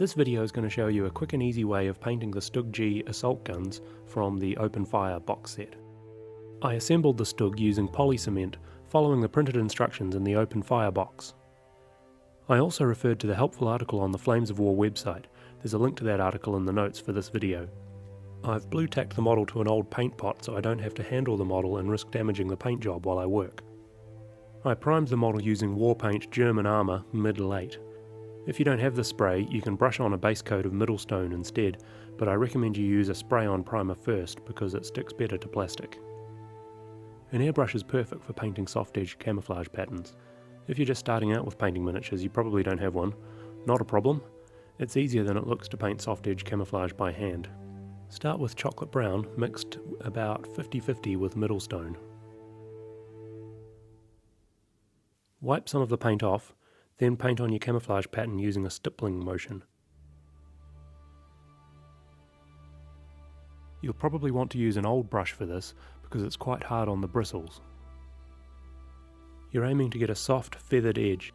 This video is going to show you a quick and easy way of painting the StuG G Assault Guns from the Open Fire box set. I assembled the StuG using poly cement, following the printed instructions in the Open Fire box. I also referred to the helpful article on the Flames of War website. There's a link to that article in the notes for this video. I've blue tacked the model to an old paint pot so I don't have to handle the model and risk damaging the paint job while I work. I primed the model using war paint German Armour mid-late. If you don't have the spray, you can brush on a base coat of Middlestone instead, but I recommend you use a spray-on primer first because it sticks better to plastic. An airbrush is perfect for painting soft-edge camouflage patterns. If you're just starting out with painting miniatures, you probably don't have one. Not a problem. It's easier than it looks to paint soft-edge camouflage by hand. Start with chocolate brown, mixed about 50-50 with Middlestone. Wipe some of the paint off, then paint on your camouflage pattern using a stippling motion. You'll probably want to use an old brush for this because it's quite hard on the bristles. You're aiming to get a soft, feathered edge.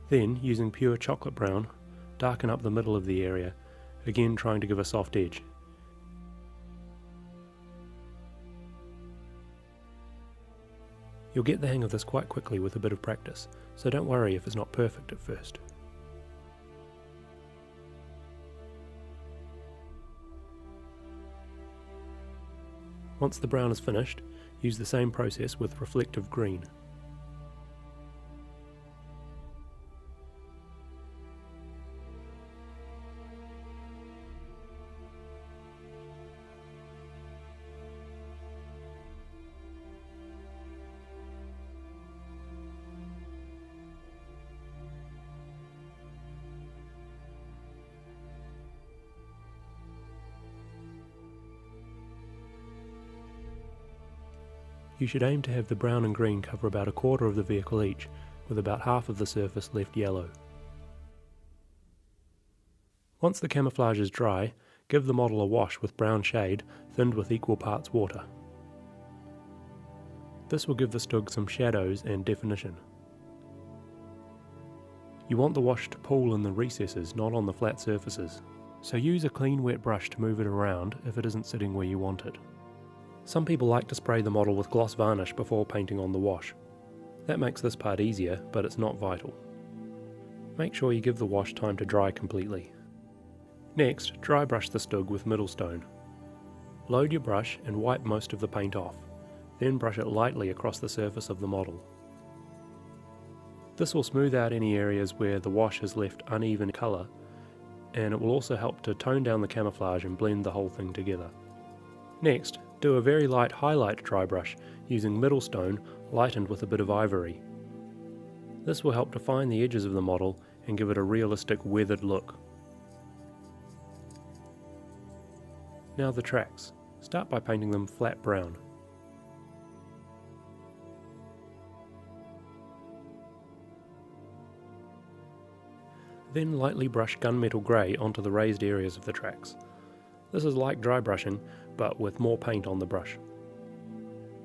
Then, using pure chocolate brown, darken up the middle of the area, again trying to give a soft edge. You'll get the hang of this quite quickly with a bit of practice, so don't worry if it's not perfect at first. Once the brown is finished, use the same process with reflective green. You should aim to have the brown and green cover about a quarter of the vehicle each, with about half of the surface left yellow. Once the camouflage is dry, give the model a wash with brown shade, thinned with equal parts water. This will give the StuG some shadows and definition. You want the wash to pool in the recesses, not on the flat surfaces, so use a clean wet brush to move it around if it isn't sitting where you want it. Some people like to spray the model with gloss varnish before painting on the wash. That makes this part easier, but it's not vital. Make sure you give the wash time to dry completely. Next, dry brush the StuG with Middlestone. Load your brush and wipe most of the paint off, then brush it lightly across the surface of the model. This will smooth out any areas where the wash has left uneven colour, and it will also help to tone down the camouflage and blend the whole thing together. Next, do a very light highlight dry brush using Middlestone lightened with a bit of ivory. This will help define the edges of the model and give it a realistic weathered look. Now the tracks. Start by painting them flat brown. Then lightly brush gunmetal grey onto the raised areas of the tracks. This is like dry brushing, but with more paint on the brush.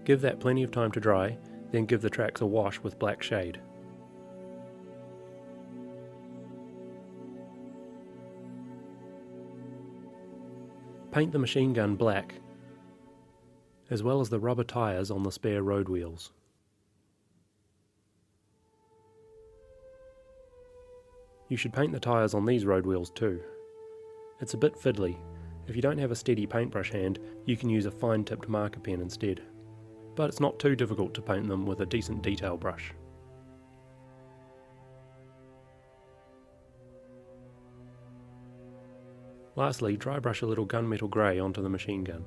Give that plenty of time to dry, then give the tracks a wash with black shade. Paint the machine gun black, as well as the rubber tyres on the spare road wheels. You should paint the tyres on these road wheels too. It's a bit fiddly. If you don't have a steady paintbrush hand, you can use a fine-tipped marker pen instead. But it's not too difficult to paint them with a decent detail brush. Lastly, dry brush a little gunmetal grey onto the machine gun.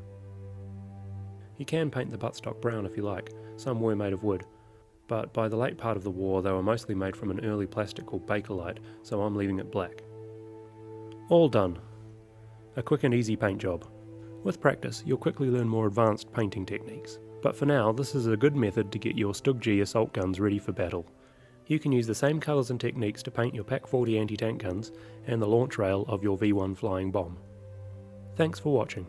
You can paint the buttstock brown if you like, some were made of wood, but by the late part of the war they were mostly made from an early plastic called Bakelite, so I'm leaving it black. All done. A quick and easy paint job. With practice, you'll quickly learn more advanced painting techniques, but for now this is a good method to get your StuG G Assault Guns ready for battle. You can use the same colours and techniques to paint your Pak-40 anti-tank guns and the launch rail of your V1 flying bomb. Thanks for watching.